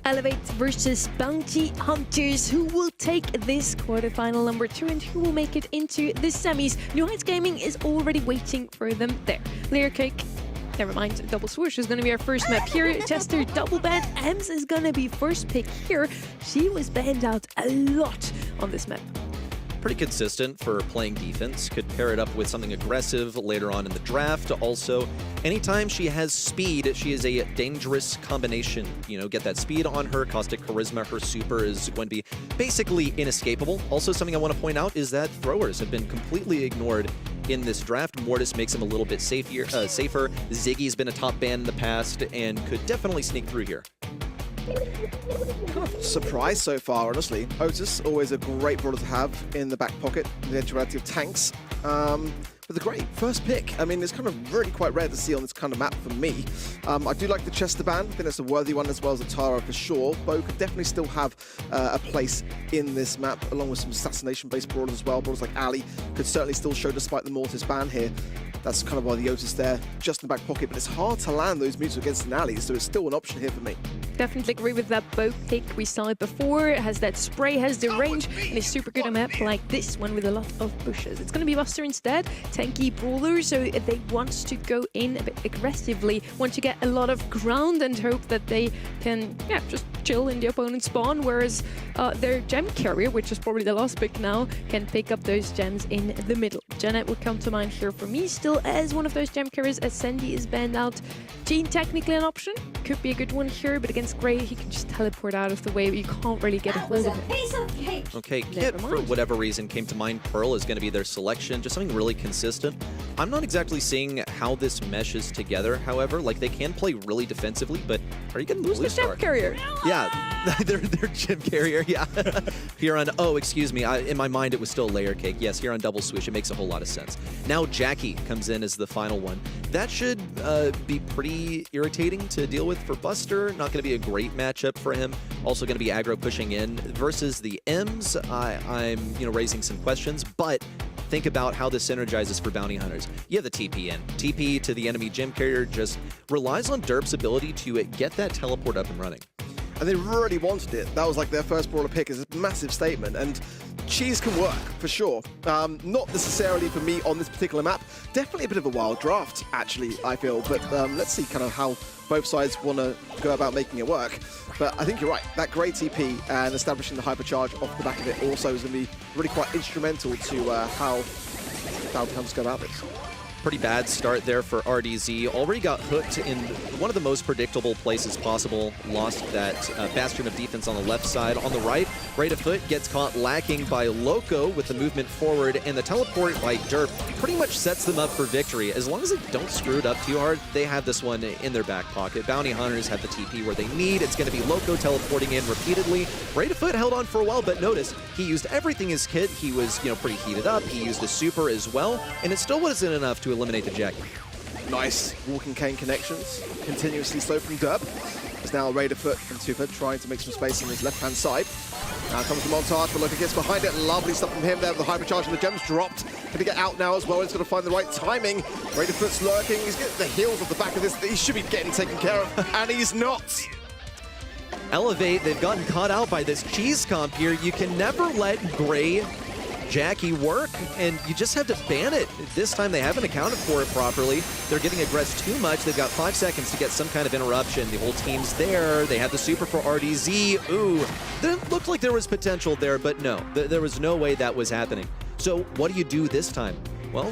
Elevate versus Bounty Hunters. Who will take this quarterfinal number 2 and who will make it into the semis? New Heights Gaming is already waiting for them there. Layer Cake, never mind, Double Swoosh is going to be our first map here. Chester double ban. Ems is going to be first pick here. She was banned out a lot on this map. Pretty consistent for playing defense. Could pair it up with something aggressive later on in the draft. Also, anytime she has speed, she is a dangerous combination. You know, get that speed on her, Caustic Charisma, her super is going to be basically inescapable. Also, something I want to point out is that throwers have been completely ignored in this draft. Mortis makes him a little bit safer. Ziggy's been a top ban in the past and could definitely sneak through here. Kind of surprised so far, honestly. Otis, always a great brawler to have in the back pocket, the eventuality of tanks. With a great first pick. I mean, it's kind of really quite rare to see on this kind of map for me. I do like the Chester ban. I think that's a worthy one, as well as the Tara for sure. Bo could definitely still have a place in this map, along with some assassination-based brawlers as well. Brawlers like Ali could certainly still show despite the Mortis ban here. That's kind of why the Otis there, just in the back pocket, but it's hard to land those moves against an Ali, so it's still an option here for me. Definitely agree with that Bo pick. We saw it before. It has that spray, has the range, and is super good on a map like this one with a lot of bushes. It's going to be Buster instead, tanky brawler, so they want to go in a bit aggressively, want to get a lot of ground and hope that they can, just chill in the opponent's spawn, whereas their gem carrier, which is probably the last pick now, can pick up those gems in the middle. Janet would come to mind here for me, still as one of those gem carriers, as Sandy is banned out. Jean, technically an option, could be a good one here, but against Gray, he can just teleport out of the way, but you can't really get a hold of him. Okay, Kit, for whatever reason, came to mind. Pearl is going to be their selection, just something really consistent. I'm not exactly seeing how this meshes together, however. Like, they can play really defensively, but are you getting Who's blue the gem carrier? Yeah, they're gem carrier, yeah. Here on, oh, excuse me, in my mind it was still Layer Cake. Yes, here on Double Swoosh, it makes a whole lot of sense. Now Jackie comes in as the final one. That should be pretty irritating to deal with for Buster. Not going to be a great matchup for him. Also going to be aggro pushing in versus the M's. I'm raising some questions, but think about how this synergizes for bounty hunters. You have the TP in. TP to the enemy gem carrier just relies on Derp's ability to get that teleport up and running. And they really wanted it. That was like their first brawler pick. Is a massive statement, and cheese can work for sure. Not necessarily for me on this particular map. Definitely a bit of a wild draft, actually, I feel. But let's see kind of how both sides want to go about making it work. But I think you're right. That great TP and establishing the hypercharge off the back of it also is going to be really quite instrumental to how bounty hunters go about this. Pretty bad start there for RDZ. Already got hooked in one of the most predictable places possible. Lost that bastion of defense on the left side. On the right, right of foot gets caught lacking by Loco with the movement forward, and the teleport by Derp pretty much sets them up for victory. As long as they don't screw it up too hard, they have this one in their back pocket. Bounty Hunters have the TP where they need. It's going to be Loco teleporting in repeatedly. Right of foot held on for a while, but notice he used everything his kit. He was, pretty heated up. He used a super as well, and it still wasn't enough to eliminate the Jackie. Nice walking cane connections, continuously slow from Derp. There's now Raider Foot and Tufa trying to make some space on his left-hand side. Now comes the montage, but Loco gets behind it. Lovely stuff from him there. The hypercharge and the gems dropped. Going to get out now as well. He's going to find the right timing. Raider Foot's lurking. He's getting the heels off the back of this. He should be getting taken care of, and he's not. Elevate, they've gotten caught out by this cheese comp here. You can never let Gray Jackie work, and you just have to ban it. This time they haven't accounted for it properly. They're getting aggressed too much. They've got 5 seconds to get some kind of interruption. The whole team's there. They had the super for RDZ. Ooh, it looked like there was potential there, but no, there was no way that was happening. So what do you do this time? Well,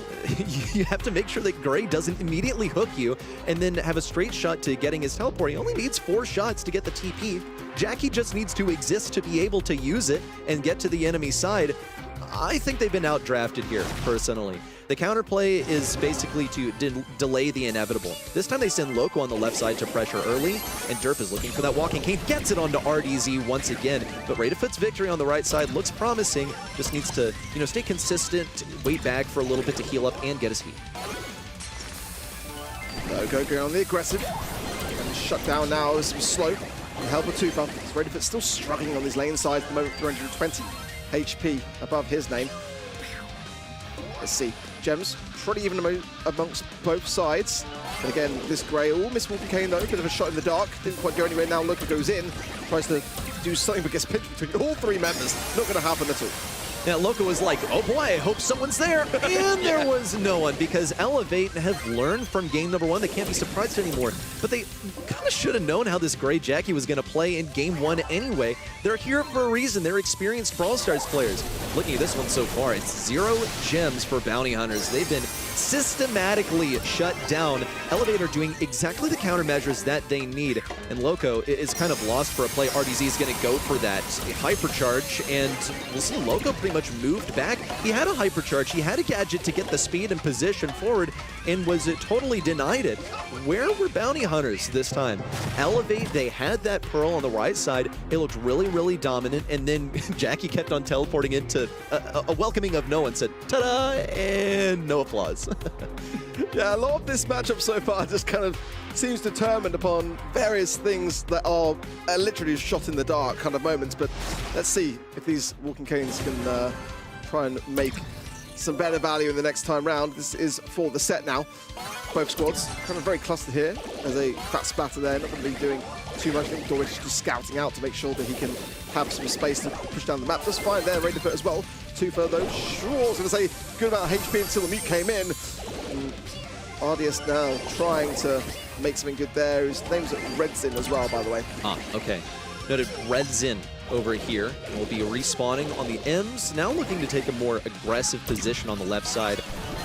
you have to make sure that Gray doesn't immediately hook you and then have a straight shot to getting his teleport. He only needs 4 shots to get the TP. Jackie just needs to exist to be able to use it and get to the enemy side. I think they've been outdrafted here, personally. The counterplay is basically to delay the inevitable. This time they send Loco on the left side to pressure early, and Derp is looking for that walking cane. Gets it onto RDZ once again, but Raider Foot's victory on the right side looks promising. Just needs to, stay consistent, wait back for a little bit to heal up, and get his feet. Loco going on the aggressive. And shut down now is slow. With the help of Tufa. Raider Foot still struggling on his lane side at the moment, 320. HP above his name. Let's see. Gems pretty even amongst both sides. And again, this Grey, missed Walking Cane though, bit of a shot in the dark, didn't quite go anywhere. Now Loco goes in, tries to do something but gets pinched between all three members. Not going to happen at all. Now, Loco was like, oh boy, I hope someone's there. And there was no one, because Elevate have learned from game number 1. They can't be surprised anymore. But they kind of should have known how this Grey Jackie was going to play in game 1 anyway. They're here for a reason. They're experienced BrawlStars players. Looking at this one so far, it's 0 gems for Bounty Hunters. They've been systematically shut down. Elevate are doing exactly the countermeasures that they need. And Loco is kind of lost for a play. RDZ is going to go for that hypercharge. And we'll see Loco pretty much moved back. He had a hypercharge, he had a gadget to get the speed and position forward, and was totally denied it. Where were Bounty Hunters this time? Elevate, they had that Pearl on the right side. It looked really, really dominant, and then Jackie kept on teleporting into a welcoming of no one, said, ta-da, and no applause. Yeah, a lot of this matchup so far just kind of seems determined upon various things that are literally shot in the dark kind of moments, but let's see if these Walking Canes can try and make some better value in the next time round. This is for the set now. Both squads kind of very clustered here. There's a fat splatter there, not going to be doing too much. I think Dorwich is just scouting out to make sure that he can have some space to push down the map. Just fine there, ready to put as well. 2 for those. Sure, I was going to say good amount of HP until the mute came in. And RDS now trying to make something good there. His name's Redzin as well, by the way. Ah, okay. Noted Redzin over here. And will be respawning on the M's. Now looking to take a more aggressive position on the left side.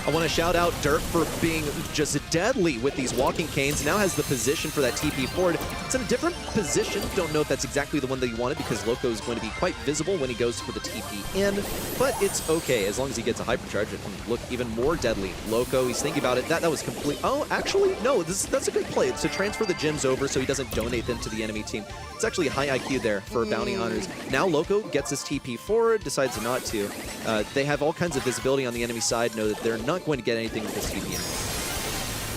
I want to shout out Dirt for being just deadly with these Walking Canes. Now has the position for that TP forward. It's in a different position. Don't know if that's exactly the one that he wanted, because Loco is going to be quite visible when he goes for the TP in. But it's okay. As long as he gets a hypercharge, it can look even more deadly. Loco, he's thinking about it. That was complete. Oh, actually, no. That's a good play. It's to transfer the gems over so he doesn't donate them to the enemy team. It's actually a high IQ there for Bounty Hunters. Now Loco gets his TP forward, decides not to. They have all kinds of visibility on the enemy side. Know that they're not going to get anything with this TP in.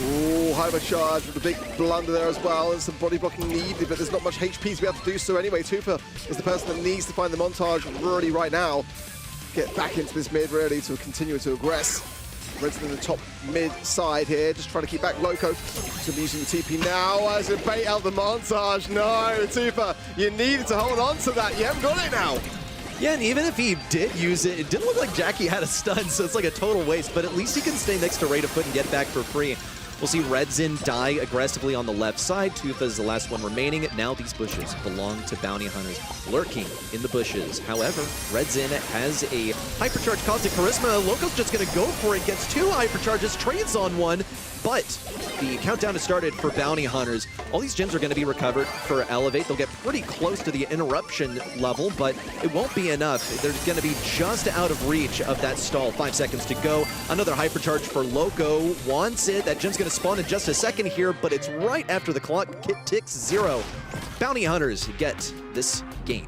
Ooh, hypercharge with a big blunder there as well. There's some body blocking needed, but there's not much HP to be able to do so anyway. Tufa is the person that needs to find the montage really right now. Get back into this mid really to continue to aggress. Red's in the top mid side here, just trying to keep back Loco. He's going to be using the TP now as a bait out the montage. No, Tufa, you needed to hold on to that. You haven't got it now. Yeah, and even if he did use it, it didn't look like Jackie had a stun, so it's like a total waste, but at least he can stay next to Rate of Foot and get back for free. We'll see Redzin die aggressively on the left side. Tufa is the last one remaining. Now these bushes belong to Bounty Hunters, lurking in the bushes. However, Redzin has a hypercharge caustic charisma. Loco's just going to go for it, gets 2 hypercharges, trades on 1. But the countdown has started for Bounty Hunters. All these gems are going to be recovered for Elevate. They'll get pretty close to the interruption level, but it won't be enough. They're going to be just out of reach of that stall. 5 seconds to go. Another hypercharge for Loco. Wants it. That gem's going to spawn in just a second here, but it's right after the clock ticks 0. Bounty Hunters get this game.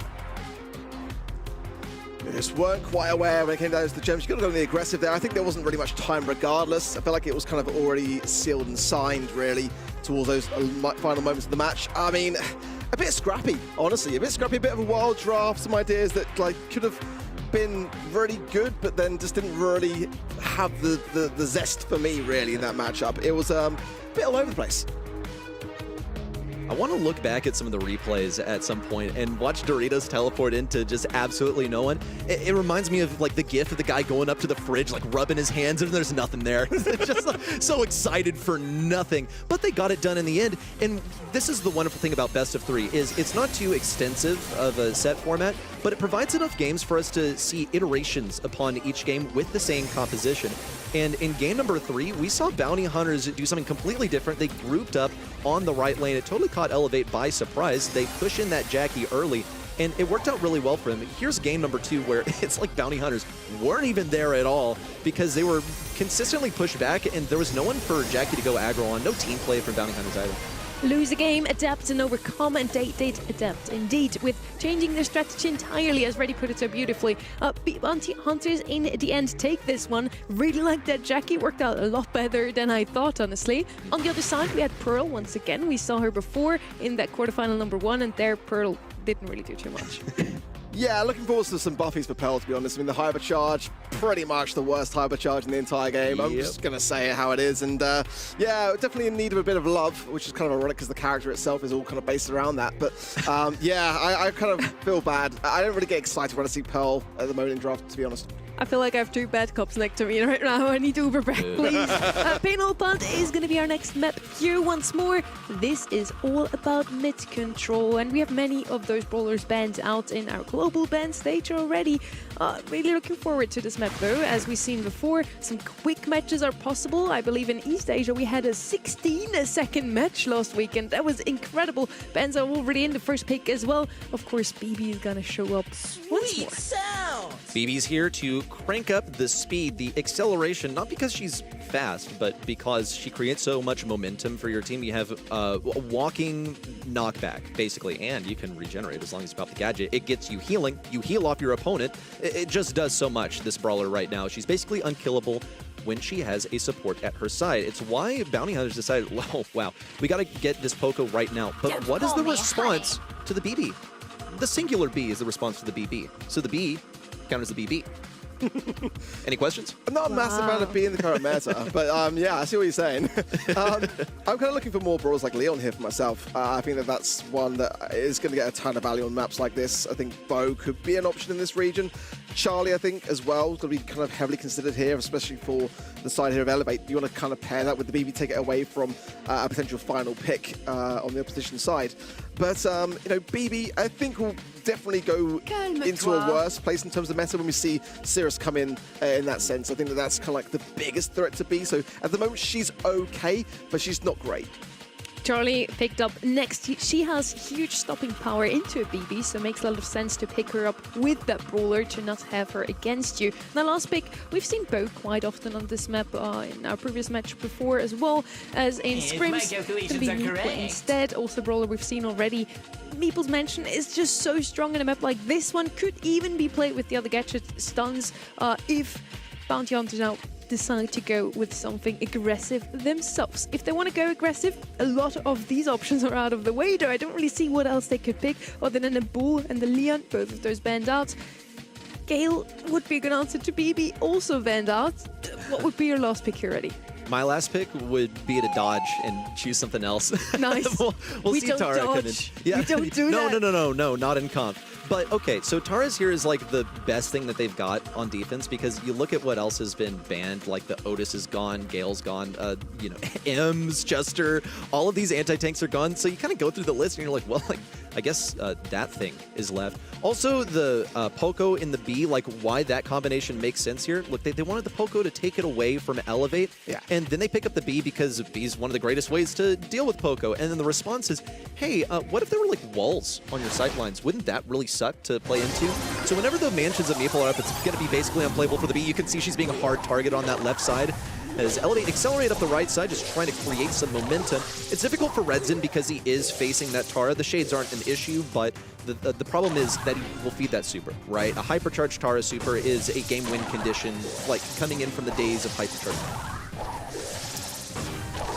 They just weren't quite aware when it came down to the gems. You got to go on the aggressive there. I think there wasn't really much time regardless. I felt like it was kind of already sealed and signed, really, towards those final moments of the match. I mean, a bit scrappy, honestly. A bit scrappy, a bit of a wild draft. Some ideas that like could have been really good, but then just didn't really have the zest for me, really, in that matchup. It was a bit all over the place. I want to look back at some of the replays at some point and watch Doritos teleport into just absolutely no one. It reminds me of like the gif of the guy going up to the fridge, like rubbing his hands, and there's nothing there. Just like, so excited for nothing. But they got it done in the end. And this is the wonderful thing about Best of 3 is it's not too extensive of a set format, but it provides enough games for us to see iterations upon each game with the same composition. And in game number 3, we saw Bounty Hunters do something completely different. They grouped up on the right lane. It totally caught Elevate by surprise. They push in that Jackie early, and it worked out really well for them. Here's game number 2, where it's like Bounty Hunters weren't even there at all because they were consistently pushed back, and there was no one for Jackie to go aggro on. No team play from Bounty Hunters either. Lose a game, adapt and overcome, and they did adapt indeed, with changing their strategy entirely, as Reddy put it so beautifully. Bounty Hunters in the end take this one. Really like that Jackie, worked out a lot better than I thought, honestly. On the other side, we had Pearl once again. We saw her before in that quarterfinal number 1, and there Pearl didn't really do too much. Yeah, looking forward to some buffies for Pearl, to be honest. I mean, the hypercharge, pretty much the worst hypercharge in the entire game. I'm just going to say it how it is. And yeah, definitely in need of a bit of love, which is kind of ironic because the character itself is all kind of based around that. But yeah, I kind of feel bad. I don't really get excited when I see Pearl at the moment in draft, to be honest. I feel like I have two bad cops next to me right now. I need to Uber back, please. Penal Punt is going to be our next map here once more. This is all about mid control, and we have many of those brawlers banned out in our global ban stage already. Really looking forward to this map though. As we've seen before, some quick matches are possible. I believe in East Asia we had a 16-second match last weekend. That was incredible. Bans are already in the first pick as well. Of course, BB is going to show up once more. BB's here to crank up the speed, the acceleration, not because she's fast, but because she creates so much momentum for your team. You have a walking knockback, basically, and you can regenerate as long as you pop the gadget. It gets you healing. You heal off your opponent. It just does so much, this brawler right now. She's basically unkillable when she has a support at her side. It's why Bounty Hunters decided, well, wow, we got to get this Poco right now. But what is the response to the BB? The singular B is the response to the BB. So the B counters the BB. Any questions? I'm not a massive fan of being the current meta, but yeah, I see what you're saying. I'm kind of looking for more brawlers like Leon here for myself. I think that that's one that is going to get a ton of value on maps like this. I think Bo could be an option in this region. Charlie, I think, as well, is going to be kind of heavily considered here, especially for the side here of Elevate. You want to kind of pair that with the BB, take it away from a potential final pick on the opposition side. But, you know, BB, I think will definitely go into a worse place in terms of meta when we see Cirrus come in that sense. I think that that's kind of like the biggest threat to B. So at the moment, she's okay, but she's not great. Charlie picked up next. She has huge stopping power into a BB, so it makes a lot of sense to pick her up with that brawler to not have her against you. Now, last pick, we've seen Bo quite often on this map in our previous match before, as well as in scrims. To be Meeple instead, also brawler we've seen already. Meeple's Mansion is just so strong in a map like this one. Could even be played with the other gadget stuns if Bounty Hunters now decide to go with something aggressive themselves. If they want to go aggressive, a lot of these options are out of the way, though I don't really see what else they could pick other than a Bull and the Leon, both of those banned out. Gale would be a good answer to BB, also banned out. What would be your last pick here, Eddie? My last pick would be to dodge and choose something else. Nice. we'll we see don't Tara dodge. Yeah. We don't do that. No, not in comp. But okay, so Tara's here is like the best thing that they've got on defense, because you look at what else has been banned, like the Otis is gone, Gale's gone, you know, Ems, Chester, all of these anti-tanks are gone. So you kind of go through the list and you're like, well, like, I guess that thing is left. Also, the Poco in the B, like why that combination makes sense here. Look, they wanted the Poco to take it away from Elevate, and then they pick up the B because B is one of the greatest ways to deal with Poco. And then the response is, hey, what if there were like walls on your sight lines? Wouldn't that really suck to play into? So whenever the mansions of Meeple are up, it's going to be basically unplayable for the B. You can see she's being a hard target on that left side. As Elevate accelerate up the right side, just trying to create some momentum. It's difficult for Redzin because he is facing that Tara. The shades aren't an issue, but the problem is that he will feed that super, right? A hypercharged Tara super is a game win condition, like coming in from the days of hypercharge.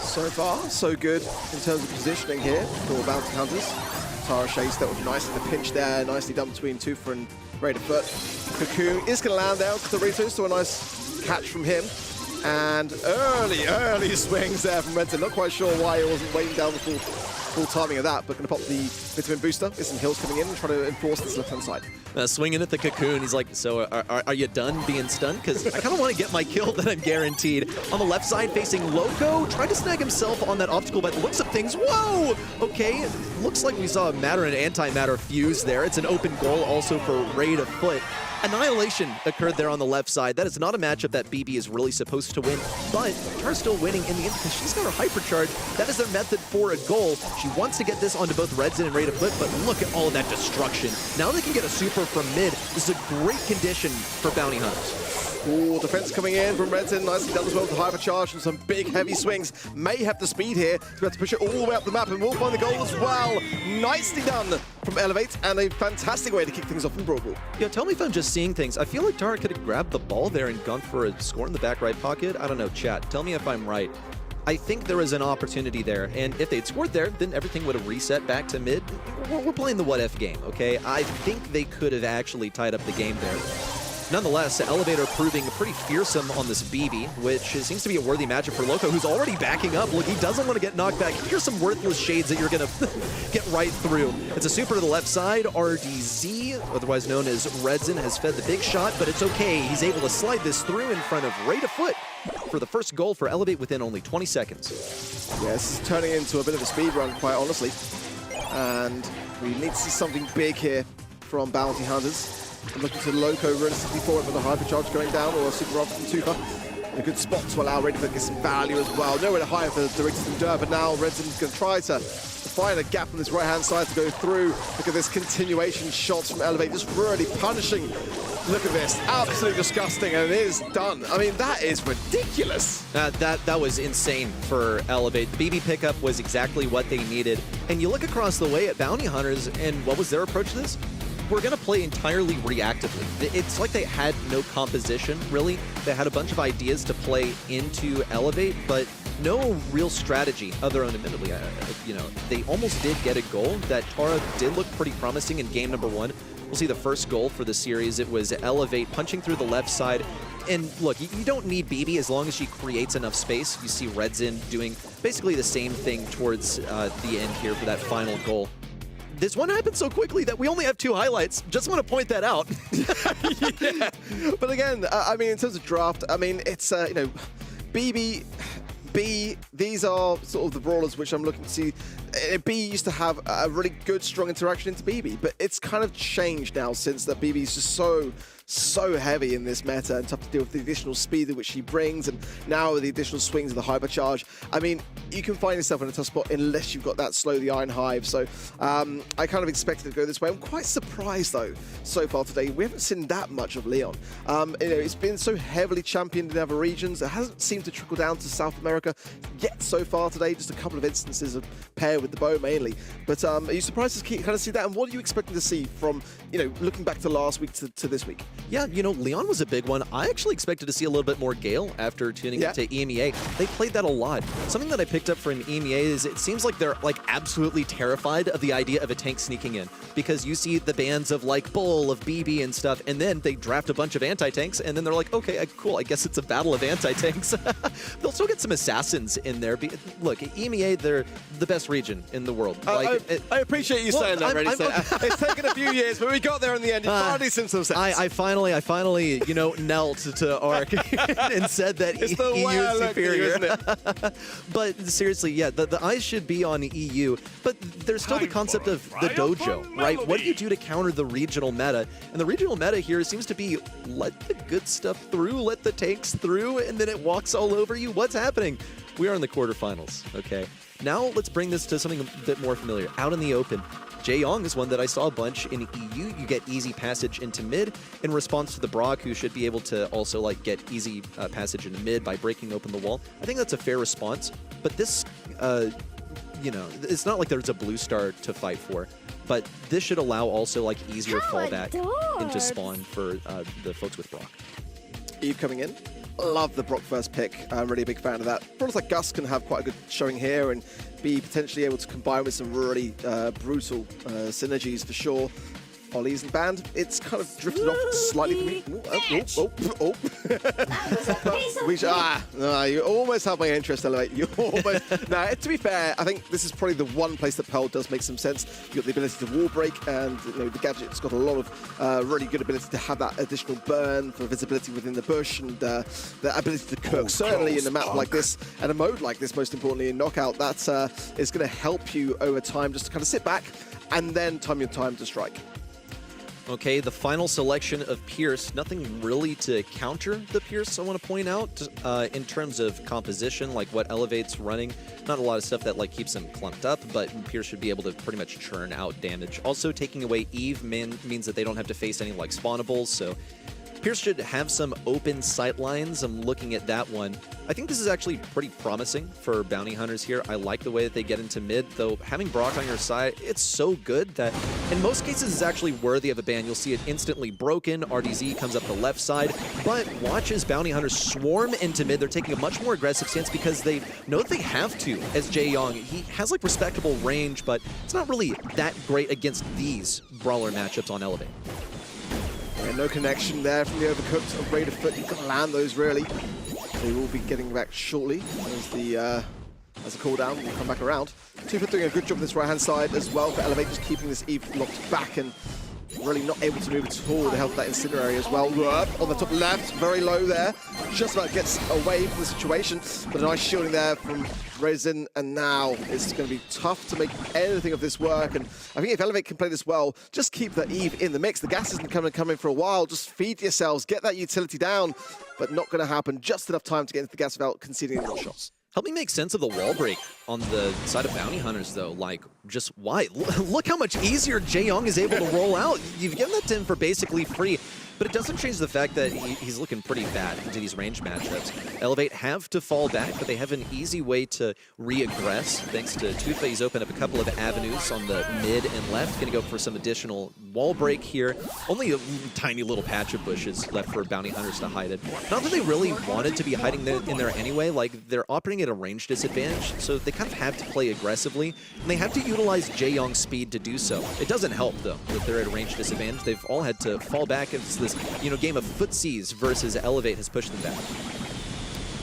So far, so good in terms of positioning here for Bounty Hunters. Tara Shades dealt with nicely the pinch there, nicely done between Tufa and Raider Foot. Cocoon is going to land out to Doritos, so a nice catch from him. And early swings there from Redzin. Not quite sure why he wasn't waiting down the full timing of that, but going to pop the vitamin booster. Get some heals coming in and try to enforce this left-hand side. Swinging at the Cocoon, he's like, so are you done being stunned? Because I kind of want to get my kill that I'm guaranteed. On the left side, facing Loco, tried to snag himself on that obstacle by the looks of things. Whoa! Okay, looks like we saw a matter and antimatter fuse there. It's an open goal also for Raid of Foot. Annihilation occurred there on the left side. That is not a matchup that BB is really supposed to win, but Tara's still winning in the end because she's got her hypercharge. That is their method for a goal. She wants to get this onto both Redzin and Raid of Foot, but look at all of that destruction. Now they can get a super from mid. This is a great condition for Bounty Hunters. Ooh, defense coming in from Redzin. Nicely done as well with the hypercharge and some big heavy swings. May have the speed here to be able to push it all the way up the map, and will find the goal as well. Nicely done from Elevate, and a fantastic way to kick things off in Brawl Ball. Yeah, tell me if I'm just seeing things. I feel like Tara could have grabbed the ball there and gone for a score in the back right pocket. I don't know, chat. Tell me if I'm right. I think there was an opportunity there, and if they'd scored there, then everything would have reset back to mid. We're playing the what-if game, okay? I think they could have actually tied up the game there. Nonetheless, Elevator proving pretty fearsome on this BB, which seems to be a worthy matchup for Loco, who's already backing up. Look, he doesn't want to get knocked back. Here's some worthless shades that you're going to get right through. It's a super to the left side. RDZ, otherwise known as Redzin, has fed the big shot, but it's okay. He's able to slide this through in front of Ray to Foot for the first goal for Elevate within only 20 seconds. Yeah, this is turning into a bit of a speed run, quite honestly. And we need to see something big here from Bounty Hunters. I'm looking to Loco realistically forward with a hypercharge going down, or a super up from Tufa. A good spot to allow Raider to get some value as well. Nowhere to hide for the Directors and Dur, but now Redzen's going to try to find a gap on this right-hand side to go through. Look at this continuation shots from Elevate, just really punishing. Look at this, absolutely disgusting, and it is done. I mean, that is ridiculous. That was insane for Elevate. The BB pickup was exactly what they needed. And you look across the way at Bounty Hunters, and what was their approach to this? We're going to play entirely reactively. It's like they had no composition, really. They had a bunch of ideas to play into Elevate, but no real strategy other than admittedly, you know, they almost did get a goal. That Tara did look pretty promising in game number 1. We'll see the first goal for the series. It was Elevate punching through the left side. And look, you don't need BB as long as she creates enough space. You see Redzin doing basically the same thing towards the end here for that final goal. This one happened so quickly that we only have 2 highlights. Just want to point that out. Yeah. But again, I mean, in terms of draft, I mean, it's, you know, BB, B, these are sort of the brawlers which I'm looking to see. B used to have a really good, strong interaction into BB, but it's kind of changed now since that BB is just so heavy in this meta and tough to deal with the additional speed which he brings, and now with the additional swings of the hypercharge. I mean, you can find yourself in a tough spot unless you've got that slow the Iron Hive. So I kind of expected it to go this way. I'm quite surprised though, so far today, we haven't seen that much of Leon. You know, it's been so heavily championed in other regions. It hasn't seemed to trickle down to South America yet so far today. Just a couple of instances of pair with the bow mainly. But are you surprised to kind of see that? And what are you expecting to see from, you know, looking back to last week to this week? Yeah, you know, Leon was a big one. I actually expected to see a little bit more Gale after tuning into EMEA. They played that a lot. Something that I picked up from EMEA is it seems like they're like absolutely terrified of the idea of a tank sneaking in, because you see the bans of like Bull, of BB and stuff, and then they draft a bunch of anti-tanks, and then they're like, okay, cool, I guess it's a battle of anti-tanks. They'll still get some assassins in there. Look, EMEA, they're the best region in the world. I appreciate you saying that, ready. It's taken a few years, but we got there in the end. You finally seen some sense. I finally, you know, knelt to Ark and said that it's the EU way I is look superior. at you, isn't it? But seriously, yeah, the eyes should be on EU, but there's still the concept of the dojo, right? What do you do to counter the regional meta? And the regional meta here seems to be let the good stuff through, let the tanks through, and then it walks all over you. What's happening? We are in the quarterfinals, okay? Now let's bring this to something a bit more familiar. Out in the open, Jaeyong is one that I saw a bunch in EU. You get easy passage into mid in response to the Brock, who should be able to also like get easy passage into mid by breaking open the wall. I think that's a fair response, but this, you know, it's not like there's a blue star to fight for, but this should allow also like easier fallback into spawn for the folks with Brock. Eve coming in. Love the Brock first pick. I'm really a big fan of that. Brawlers like Gus can have quite a good showing here and be potentially able to combine with some really brutal synergies for sure. Ollies and Band, it's kind of drifted off slightly for me. You almost have my interest, Elevate. You almost. Now, to be fair, I think this is probably the one place that Pearl does make some sense. You've got the ability to wall break, and you know, the gadget's got a lot of really good ability to have that additional burn for visibility within the bush, and the ability to cook. Certainly in a map like this, and a mode like this, most importantly in Knockout, that is going to help you over time just to kind of sit back and then time your time to strike. Okay, the final selection of Pierce. Nothing really to counter the Pierce, I want to point out, in terms of composition, like what Elevate's running. Not a lot of stuff that like keeps him clumped up, but Pierce should be able to pretty much churn out damage. Also, taking away Eve means that they don't have to face any like spawnables, so Pierce should have some open sight lines. I'm looking at that one. I think this is actually pretty promising for Bounty Hunters here. I like the way that they get into mid, though having Brock on your side, it's so good that in most cases is actually worthy of a ban. You'll see it instantly broken. RDZ comes up the left side, but watch as Bounty Hunters swarm into mid. They're taking a much more aggressive stance because they know that they have to as Jae-Young. He has like respectable range, but it's not really that great against these brawler matchups on Elevate. Yeah, no connection there from the overcooked of Raider Foot. You've got to land those really. They will be getting back shortly as the cooldown will come back around. Tufa doing a good job on this right-hand side as well for Elevate, just keeping this Eve locked back and really not able to move at all to help that incinerary as well. On the top left, very low there. Just about gets away from the situation, but a nice shielding there from Resin, and now it's going to be tough to make anything of this work. And I think if Elevate can play this well, just keep that Eve in the mix. The gas isn't coming for a while. Just feed yourselves, get that utility down, but not going to happen. Just enough time to get into the gas without conceding any more shots. Help me make sense of the wall break on the side of Bounty Hunters, though. Like, just why? Look how much easier Jae-Young is able to roll out. You've given that to him for basically free, but it doesn't change the fact that he's looking pretty bad into these range matchups. Elevate have to fall back, but they have an easy way to re-aggress. Thanks to Tufa, he's opened up a couple of avenues on the mid and left. Going to go for some additional wall break here. Only a tiny little patch of bushes left for Bounty Hunters to hide it. Not that they really wanted to be hiding in there anyway. Like, they're operating at a range disadvantage, so they kind of have to play aggressively, and they have to utilize Jae-Young's speed to do so. It doesn't help, though, that they're at a range disadvantage. They've all had to fall back into this, game of footsies versus Elevate has pushed them back.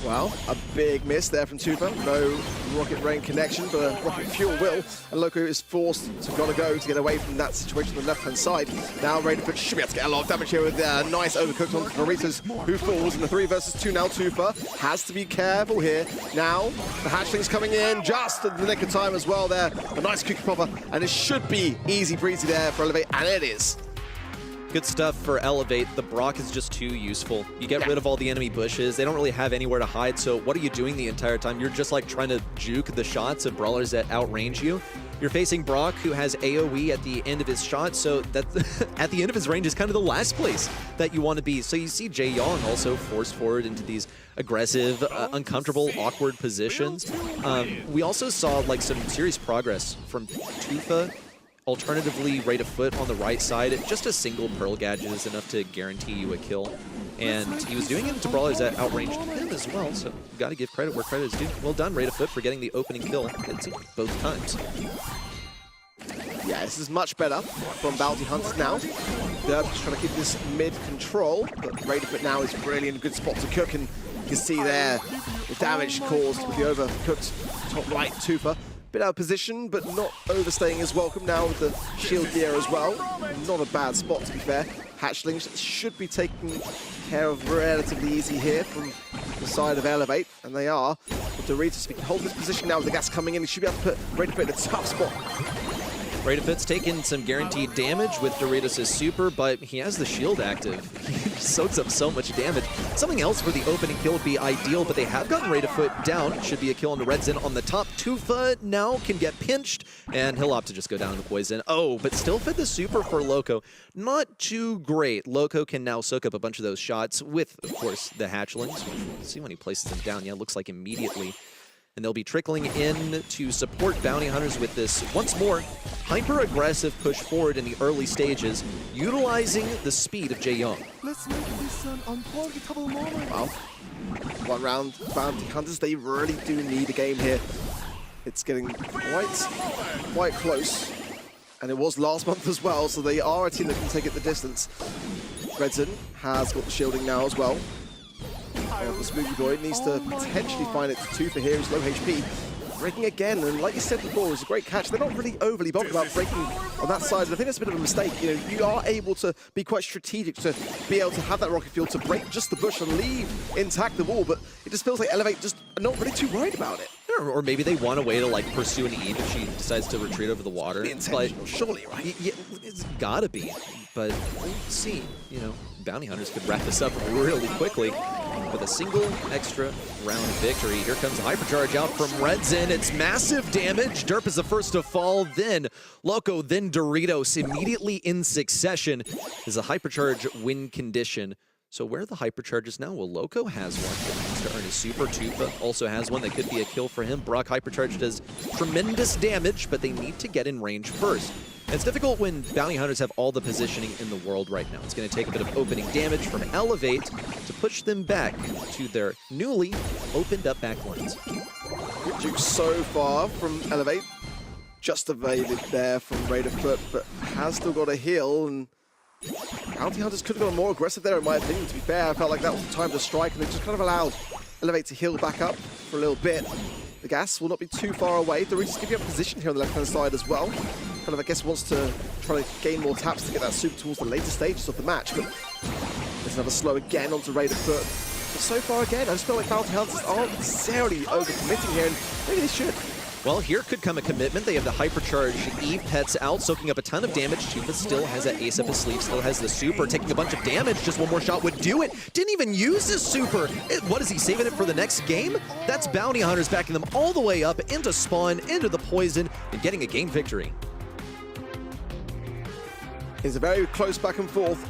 Well, a big miss there from Tufa. No rocket rain connection, but a rocket fuel will. And Loco is forced to go to get away from that situation on the left-hand side. Now Raiderfoot should be able to get a lot of damage here with a nice overcooked on Doritos, who falls in the 3 versus 2 now. Tufa has to be careful here. Now, the hatchling's coming in just at the nick of time as well there. A nice cookie popper, and it should be easy breezy there for Elevate, and it is. Good stuff for Elevate. The Brock is just too useful. You get rid of all the enemy bushes. They don't really have anywhere to hide, so what are you doing the entire time? You're just like trying to juke the shots of brawlers that outrange you. You're facing Brock, who has AoE at the end of his shot, so that at the end of his range is kind of the last place that you want to be. So you see Jae-Young also forced forward into these aggressive, uncomfortable, awkward positions. We also saw like some serious progress from Tufa. Alternatively, Rate of Foot on the right side. Just a single Pearl Gadget is enough to guarantee you a kill. And he was doing it to brawlers that outranged him as well, so you've got to give credit where credit is due. Well done, Rate of Foot, for getting the opening kill. It's both times. Yeah, this is much better from Bounty Hunters now. They're just trying to keep this mid-control, but Rate of Foot now is really in a good spot to cook, and you can see there the damage caused with the overcooked top right Tufa. Bit out of position, but not overstaying his welcome now with the shield gear as well. Not a bad spot, to be fair. Hatchlings should be taken care of relatively easy here from the side of Elevate, and they are. But Doritos, if he can hold this position now with the gas coming in, he should be able to put Raider Foot in a tough spot. Raider Foot's taken some guaranteed damage with Doritos' super, but he has the shield active. He soaks up so much damage. Something else for the opening kill would be ideal, but they have gotten Raider Foot down. Should be a kill on the Red Zin on the top. Tufa now can get pinched, and he'll opt to just go down in the poison. Oh, but still fit the super for Loco. Not too great. Loco can now soak up a bunch of those shots with, of course, the hatchlings. We'll see when he places them down. Yeah, it looks like immediately. And they'll be trickling in to support Bounty Hunters with this, once more, hyper-aggressive push forward in the early stages, utilizing the speed of Jae-Young. Let's make this an unforgettable moment. Well, one round Bounty Hunters, they really do need a game here. It's getting quite close. And it was last month as well, so they are a team that can take it the distance. Redson has got the shielding now as well. The Spooky Boy needs to potentially find it to Tufa here. He's low HP. Breaking again, and like you said before, it was a great catch. They're not really overly bothered about breaking on that side, and I think that's a bit of a mistake. You know, you are able to be quite strategic to be able to have that rocket fuel to break just the bush and leave intact the wall, but it just feels like Elevate just are not really too worried about it. Or maybe they want a way to like pursue an Eve if she decides to retreat over the water. But surely, right? Yeah, it's gotta be. But we'll see. You know, Bounty Hunters could wrap this up really quickly with a single extra round victory. Here comes a hypercharge out from Redzin. It's massive damage. Derp is the first to fall, then Loco, then Doritos immediately in succession is a hypercharge win condition. So where are the hypercharges now? Well, Loco has one that needs to earn his super. Tufa also has one that could be a kill for him. Brock hypercharge does tremendous damage, but they need to get in range first. It's difficult when bounty hunters have all the positioning in the world right now. It's going to take a bit of opening damage from Elevate to push them back to their newly opened up back lines. Good juke so far from Elevate. Just evaded there from Raiderfoot, but has still got a heal, and Bounty Hunters could have gone more aggressive there, in my opinion. To be fair, I felt like that was the time to strike, and they just kind of allowed Elevate to heal back up for a little bit. The gas will not be too far away. Doritos giving up position here on the left-hand side as well. Kind of, I guess, wants to try to gain more taps to get that super towards the later stages of the match, but there's another slow again onto Raiderfoot. But so far, again, I just feel like Bounty Hunters aren't necessarily over-committing here, and maybe they should. Well, here could come a commitment. They have the hypercharge Eve pets out, soaking up a ton of damage. Tufa still has that ace up his sleeve, still has the super, taking a bunch of damage. Just one more shot would do it. Didn't even use his super. What is he, saving it for the next game? That's Bounty Hunters backing them all the way up into spawn, into the poison, and getting a game victory. It's a very close back and forth.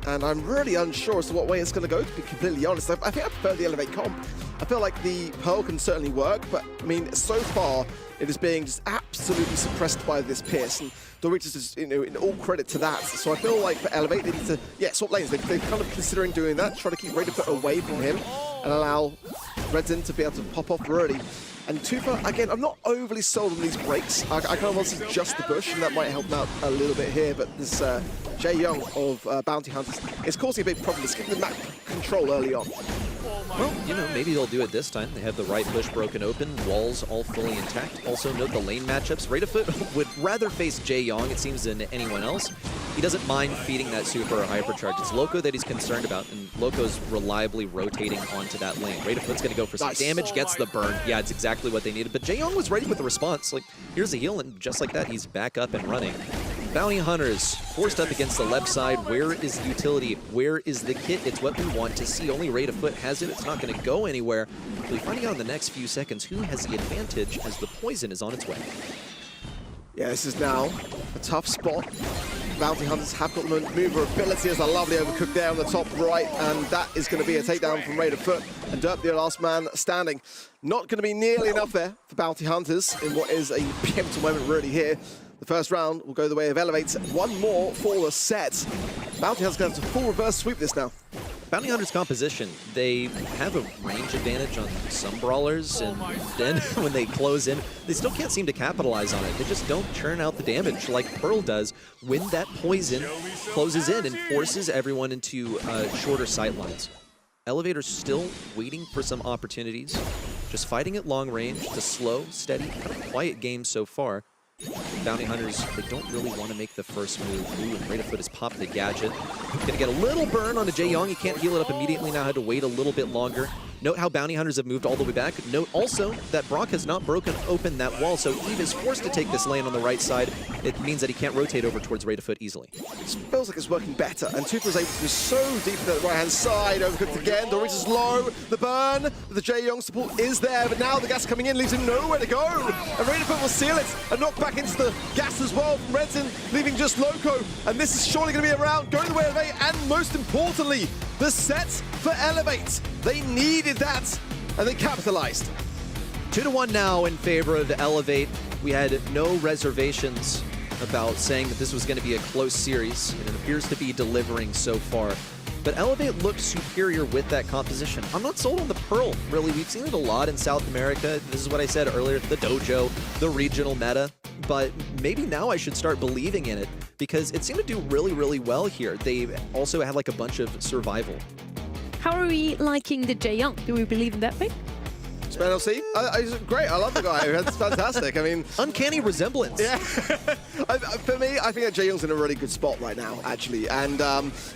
And I'm really unsure as to what way it's going to go, to be completely honest. I think I prefer the Elevate comp. I feel like the Pearl can certainly work, but I mean, so far it is being just absolutely suppressed by this Pierce, and Doritos is, you know, in all credit to that. So I feel like for Elevate, they need to, swap lanes. They're kind of considering doing that, try to keep Raiderfoot away from him and allow Redzin to be able to pop off early. And Tufa, again, I'm not overly sold on these breaks. I kind of want to see just the bush, and that might help out a little bit here, but this Jae Young of Bounty Hunters is causing a big problem. It's giving the map control early on. Well, you know, maybe they'll do it this time. They have the right push broken open, walls all fully intact. Also note the lane matchups. Raiderfoot would rather face Jae Young, it seems, than anyone else. He doesn't mind feeding that super or hypercharge. It's Loco that he's concerned about, and Loco's reliably rotating onto that lane. Raiderfoot's going to go for some damage, gets the burn. Yeah, it's exactly what they needed. But Jae Young was ready with the response. Like, here's a heal, and just like that, he's back up and running. Bounty Hunters forced up against the left side. Where is the utility? Where is the kit? It's what we want to see. Only Raiderfoot has it. It's not going to go anywhere. We'll be finding out in the next few seconds who has the advantage as the poison is on its way. Yeah, this is now a tough spot. Bounty Hunters have got the maneuverability. There's a lovely overcook there on the top right, and that is going to be a takedown from Raiderfoot. And Derp, the last man standing. Not going to be nearly enough there for Bounty Hunters in what is a pivotal moment really here. The first round will go the way of Elevate. One more for the set. Bounty Hunters going to have to full reverse sweep this now. Bounty Hunter's composition, they have a range advantage on some brawlers, and then when they close in, they still can't seem to capitalize on it. They just don't churn out the damage like Pearl does when that poison closes in and forces everyone into shorter sight lines. Elevator's still waiting for some opportunities, just fighting at long range. It's a slow, steady, kind of quiet game so far. Bounty Hunters, they don't really want to make the first move. Ooh, and Raiderfoot has popped the gadget. Gonna get a little burn onto Jae Young. He can't heal it up immediately now, had to wait a little bit longer. Note how Bounty Hunters have moved all the way back. Note also that Brock has not broken open that wall, so Eve is forced to take this lane on the right side. It means that he can't rotate over towards Raiderfoot easily. It feels like it's working better, and Tufa is able to be so deep in the right-hand side. Overcooked again, Doritos low, the burn, the Jae Young support is there, but now the gas coming in leaves him nowhere to go. And Raiderfoot will seal it, and knock back into the gas as well from Redzin, leaving just Loco. And this is surely going to be a round going the way of Elevate, and most importantly, the set for Elevate. They needed that, and they capitalized. 2-1 now in favor of Elevate. We had no reservations about saying that this was going to be a close series, and it appears to be delivering so far. But Elevate looked superior with that composition. I'm not sold on the Pearl, really. We've seen it a lot in South America. This is what I said earlier, the dojo, the regional meta. But maybe now I should start believing in it, because it seemed to do really, really well here. They also had like a bunch of survival. How are we liking the Jae Young? Do we believe in that pick? Spaniel C? He's great. I love the guy. That's fantastic. I mean, uncanny resemblance. Yeah. For me, I think that Jae Young's in a really good spot right now, actually. And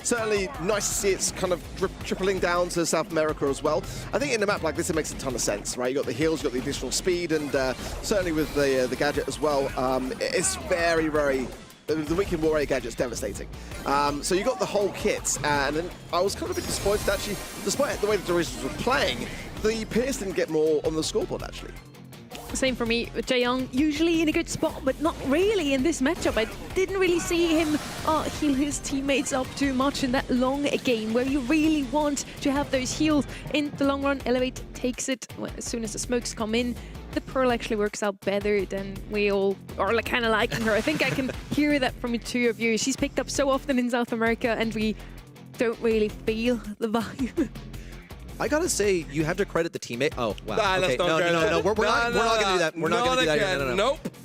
certainly nice to see it's kind of tripling down to South America as well. I think in a map like this, it makes a ton of sense, right? You got the heals, you got the additional speed, and certainly with the gadget as well, it's very, very... The Weekend Warrior gadget's devastating. So you got the whole kit, and then I was kind of a bit disappointed actually, despite the way the Doritos were playing, the Pierce didn't get more on the scoreboard actually. Same for me. Jaeyoung usually in a good spot, but not really in this matchup. I didn't really see him heal his teammates up too much in that long game where you really want to have those heals in the long run. Elevate takes it as soon as the smokes come in. The Pearl actually works out better than we all are like, kind of liking her. I think I can hear that from the two of you. She's picked up so often in South America and we don't really feel the vibe. I gotta say, you have to credit the teammate. Oh, wow. Nah, okay, let's not go there. no. We're not gonna do that. We're not gonna do that here. No. Nope.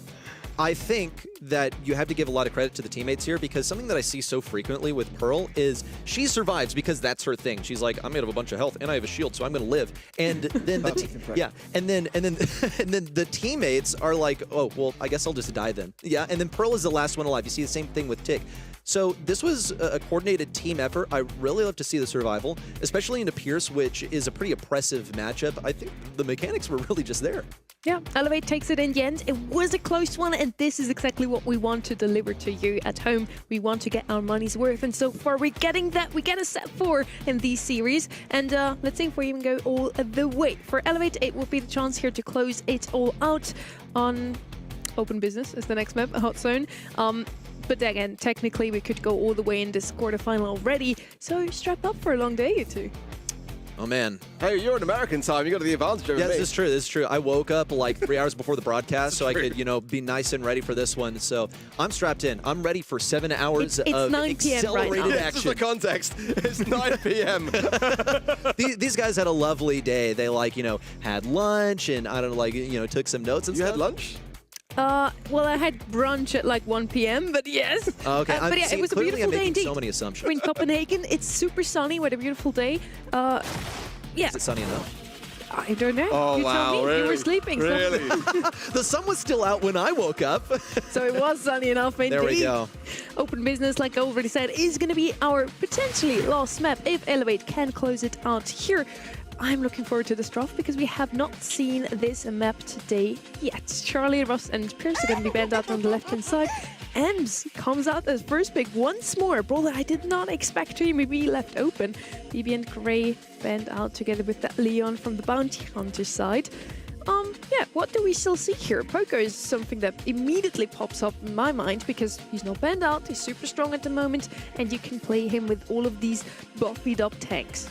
I think that you have to give a lot of credit to the teammates here because something that I see so frequently with Pearl is she survives because that's her thing. She's like, I'm made of a bunch of health and I have a shield, so I'm gonna live. And then and then the teammates are like, oh, well, I guess I'll just die then. Yeah, and then Pearl is the last one alive. You see the same thing with Tick. So this was a coordinated team effort. I really love to see the survival, especially into Pierce, which is a pretty oppressive matchup. I think the mechanics were really just there. Yeah, Elevate takes it in the end. It was a close one, and this is exactly what we want to deliver to you at home. We want to get our money's worth, and so far we're getting that. We get a set 4 in these series, and let's see if we even go all the way. For Elevate, it will be the chance here to close it all out on Open Business as the next map, a hot zone. But again, technically we could go all the way in this quarterfinal already, so strap up for a long day, you two. Oh, man. Hey, you're in American time. You got the advantage over Yeah, me. this is true. This is true. I woke up like 3 hours before the broadcast so I could, be nice and ready for this one. So I'm strapped in. I'm ready for 7 hours it's of 9 PM accelerated right now. This is the action. context. It's 9 p.m. These guys had a lovely day. They had lunch and I don't know, took some notes and You stuff. had lunch? Well, I had brunch at like 1 p.m., but yes. Okay. But yeah, See, it was a clearly beautiful I'm day making indeed. so many assumptions. We're in Copenhagen. It's super sunny. What a beautiful day. Yeah. Is it sunny enough? I don't know. Oh, you wow, tell me. really? You were sleeping. Really? The sun was still out when I woke up. So it was sunny enough indeed. There we go. Open Business, like I already said, is going to be our potentially last map if Elevate can close it out here. I'm looking forward to this draft because we have not seen this map today yet. Charlie, Ross, and Pierce are going to be banned out on the left-hand side. Ems comes out as first pick once more. Brawler I did not expect to be left open. BB and Gray banned out together with that Leon from the Bounty Hunter side. Yeah, what do we still see here? Poco is something that immediately pops up in my mind because he's not banned out, he's super strong at the moment, and you can play him with all of these buffied up tanks.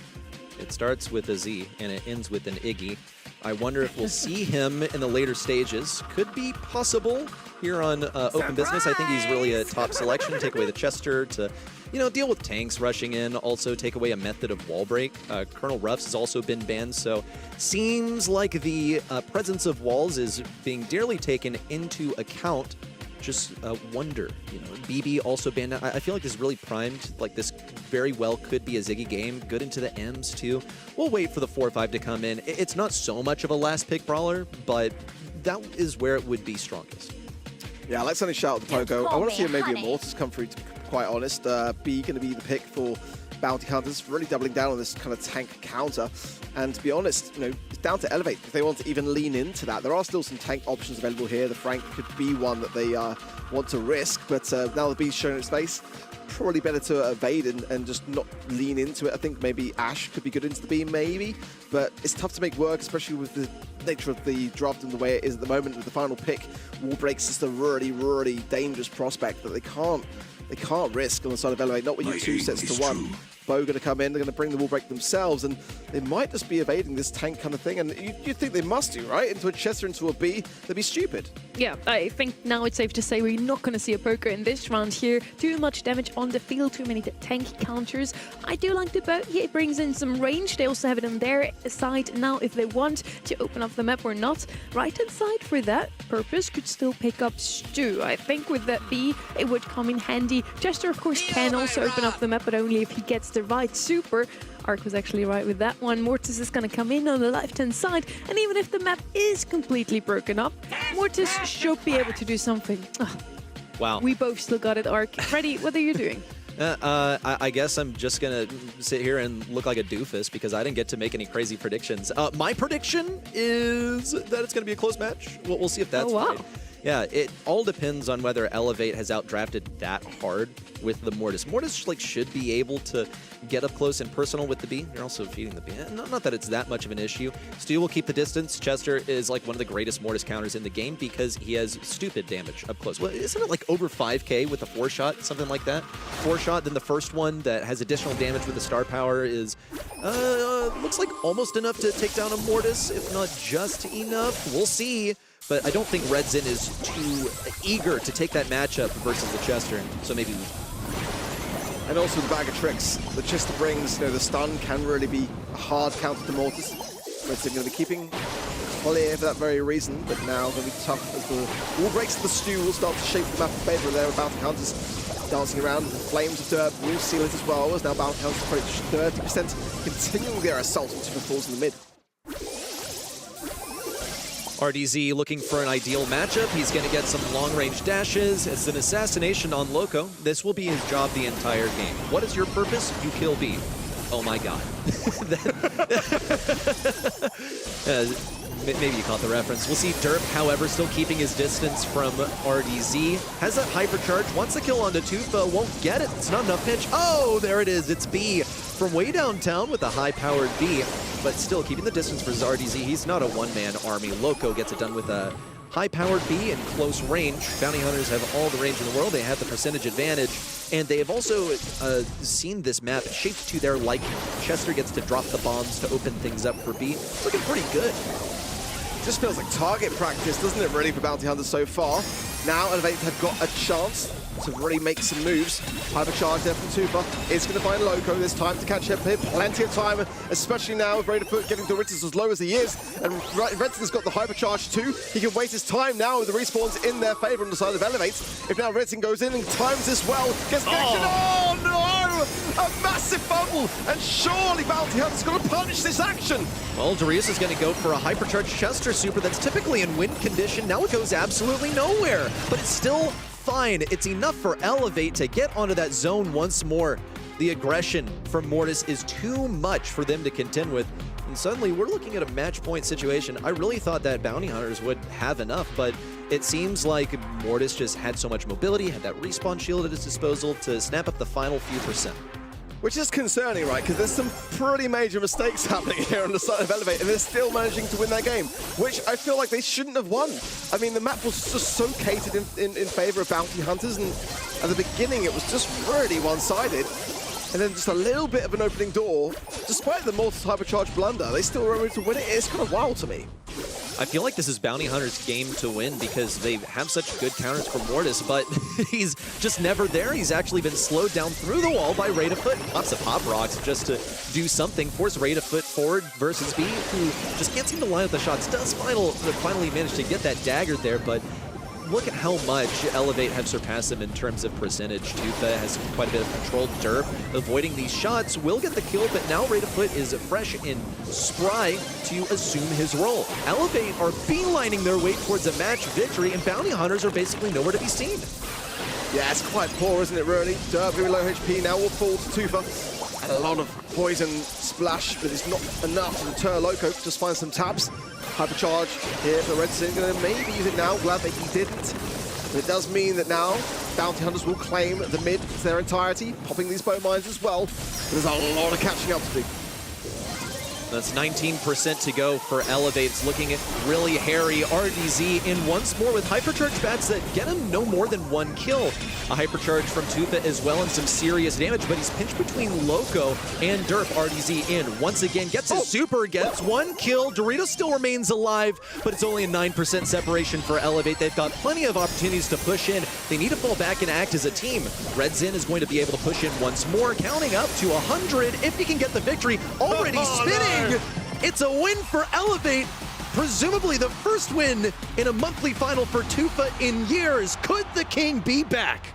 It starts with a Z and it ends with an Iggy. I wonder if we'll see him in the later stages. Could be possible here on Open Business. I think he's really a top selection. Take away the Chester to, deal with tanks rushing in. Also take away a method of wall break. Colonel Ruffs has also been banned, so seems like the presence of walls is being dearly taken into account. Just wonder, BB also banned out. I feel like this is really primed. Like this very well could be a Ziggy game. Good into the M's too. We'll wait for the 4-5 to come in. It's not so much of a last pick brawler, but that is where it would be strongest. Yeah, let's only shout out the Pogo. I want to see maybe a Mortis come through, to be quite honest. B going to be the pick for Bounty Hunters, really doubling down on this kind of tank counter. And to be honest, it's down to Elevate if they want to even lean into that. There are still some tank options available here. The Frank could be one that they want to risk, but now the B's showing its face. Probably better to evade and just not lean into it. I think maybe Ash could be good into the B, maybe, but it's tough to make work, especially with the nature of the draft and the way it is at the moment with the final pick. Wall breaks is a really, really dangerous prospect that they can't risk on the side of Elevate, not when you're 2 sets to 1. Bo going to come in, they're going to bring the wall break themselves, and they might just be evading this tank kind of thing, and you think they must do, right? Into a Chester, into a B, they'd be stupid. Yeah, I think now it's safe to say we're not going to see a Poker in this round here. Too much damage on the field, too many tank counters. I do like the boat here, it brings in some range. They also have it on their side now if they want to open up the map or not. Right-hand side for that purpose could still pick up Stu. I think with that B, it would come in handy. Jester, of course, can also open up the map, but only if he gets the right super. Arc was actually right with that one. Mortis is going to come in on the left-hand side, and even if the map is completely broken up, Mortis should be able to do something. Oh, Wow. we both still got it, Arc. Freddy, what are you doing? I guess I'm just going to sit here and look like a doofus because I didn't get to make any crazy predictions. My prediction is that it's going to be a close match. We'll see if that's Oh, wow. right. Yeah, it all depends on whether Elevate has outdrafted that hard with the Mortis. Mortis like should be able to get up close and personal with the B. You're also feeding the B. Not that it's that much of an issue. Stu will keep the distance. Chester is like one of the greatest Mortis counters in the game because he has stupid damage up close. Well, isn't it like over 5k with a 4-shot, something like that? 4-shot, then the first one that has additional damage with the star power is, looks like almost enough to take down a Mortis, if not just enough. We'll see. But I don't think Red Zin is too eager to take that matchup versus the Chester, so maybe. And also the bag of tricks the Chester brings, you know, the stun can really be a hard counter to Mortis. Red Zin going to be keeping clear for that very reason, but now going to be tough as the wall breaks of the stew will start to shape the map in favor there with Bounty Hunters dancing around. The flames of Derp will seal it as well, as now Bounty Hunters approach 30%, continuing their assault on Super Falls in the mid. RDZ looking for an ideal matchup. He's going to get some long-range dashes. It's an assassination on Loco. This will be his job the entire game. What is your purpose? You kill B. Oh my god. Maybe you caught the reference. We'll see Derp, however, still keeping his distance from RDZ. Has that hypercharge. Wants the kill onto Tufa. Won't get it. It's not enough pitch. Oh, there it is. It's B from way downtown with a high-powered B. But still keeping the distance for RDZ. He's not a one-man army. Loco gets it done with a high-powered B in close range. Bounty Hunters have all the range in the world. They have the percentage advantage. And they have also seen this map shaped to their liking. Chester gets to drop the bombs to open things up for B. It's looking pretty good. Just feels like target practice, doesn't it, really, for Bounty Hunters so far? Now, Elevate have got a chance to really make some moves. Hypercharge there from Tufa. It's going to find Loco. There's time to catch up here. Plenty of time, especially now with Raiderfoot getting Doritos as low as he is. And Redson's got the Hypercharge too. He can waste his time now with the respawns in their favor on the side of Elevate. If now Redson goes in and times this well, gets connection. Oh no! A massive fumble! And surely Bounty Hunter's going to punish this action. Well, Doritos is going to go for a Hypercharge Chester Super that's typically in win condition. Now it goes absolutely nowhere. But it's still fine. It's enough for Elevate to get onto that zone once more. The aggression from Mortis is too much for them to contend with. And suddenly we're looking at a match point situation. I really thought that Bounty Hunters would have enough, but it seems like Mortis just had so much mobility, had that respawn shield at his disposal to snap up the final few percent. Which is concerning, right? Because there's some pretty major mistakes happening here on the side of Elevate, and they're still managing to win that game, which I feel like they shouldn't have won. I mean, the map was just so catered in favor of Bounty Hunters, and at the beginning it was just really one-sided. And then just a little bit of an opening door, despite the Mortis Hypercharge blunder, they still were able to win it. It's kind of wild to me. I feel like this is Bounty Hunter's game to win because they have such good counters from Mortis, but he's just never there. He's actually been slowed down through the wall by Raiderfoot. Lots of pop rocks just to do something. Force Raiderfoot forward versus B, who just can't seem to line up the shots. Does finally manage to get that dagger there, but look at how much Elevate have surpassed them in terms of percentage. Tufa has quite a bit of controlled Derp. Avoiding these shots will get the kill, but now Raiderfoot is fresh and spry to assume his role. Elevate are beelining their way towards a match victory, and Bounty Hunters are basically nowhere to be seen. Yeah, it's quite poor, isn't it, really? Derp, very low HP, now will fall to Tufa. And a lot of poison splash, but it's not enough to deter Loco. Just find some tabs. Hypercharge here for Redson. Going to maybe use it now. Glad that he didn't. But it does mean that now Bounty Hunters will claim the mid to their entirety, popping these bow mines as well. But there's a lot of catching up to do. That's 19% to go for Elevate. It's looking at really hairy. RDZ in once more with Hypercharge bats that get him no more than one kill. A Hypercharge from Tufa as well and some serious damage, but he's pinched between Loco and Derp. RDZ in once again, gets his super, gets one kill. Doritos still remains alive, but it's only a 9% separation for Elevate. They've got plenty of opportunities to push in. They need to fall back and act as a team. Red Zin is going to be able to push in once more, counting up to 100 if he can get the victory. Already spinning! It's a win for Elevate. Presumably the first win in a monthly final for Tufa in years. Could the king be back?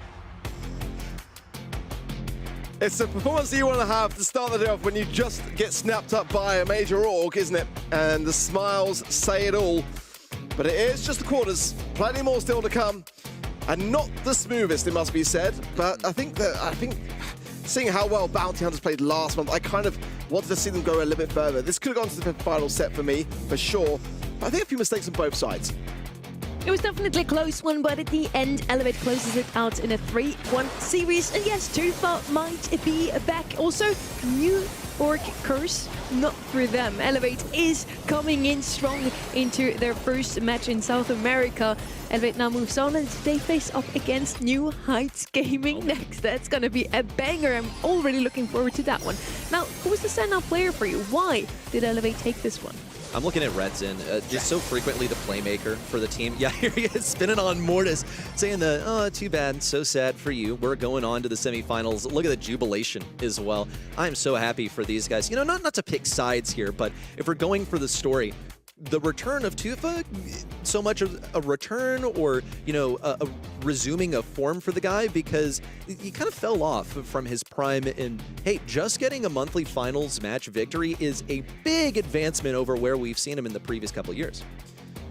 It's a performance that you want to have to start the day off when you just get snapped up by a major org, isn't it? And the smiles say it all. But it is just the quarters. Plenty more still to come. And not the smoothest, it must be said. But I think seeing how well Bounty Hunters played last month, I kind of wanted to see them go a little bit further. This could have gone to the final set for me, for sure. But I think a few mistakes on both sides. It was definitely a close one, but at the end, Elevate closes it out in a 3-1 series. And yes, Tufa might be back. Also, New York curse, not for them. Elevate is coming in strong into their first match in South America. Elevate now moves on and they face up against New Heights Gaming next. That's going to be a banger. I'm already looking forward to that one. Now, who was the standout player for you? Why did Elevate take this one? I'm looking at Redzen, just so frequently the playmaker for the team. Yeah, here he is spinning on Mortis, saying that, oh, too bad, so sad for you. We're going on to the semifinals. Look at the jubilation as well. I'm so happy for these guys. You know, not to pick sides here, but if we're going for the story, the return of Tufa, so much of a return or, you know, a resuming of form for the guy because he kind of fell off from his prime. And hey, just getting a monthly finals match victory is a big advancement over where we've seen him in the previous couple of years.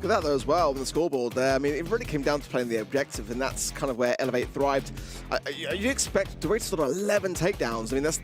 Look at that though as well on the scoreboard there. I mean, it really came down to playing the objective, and that's kind of where Elevate thrived. You expect to reach sort of 11 takedowns. I mean, that's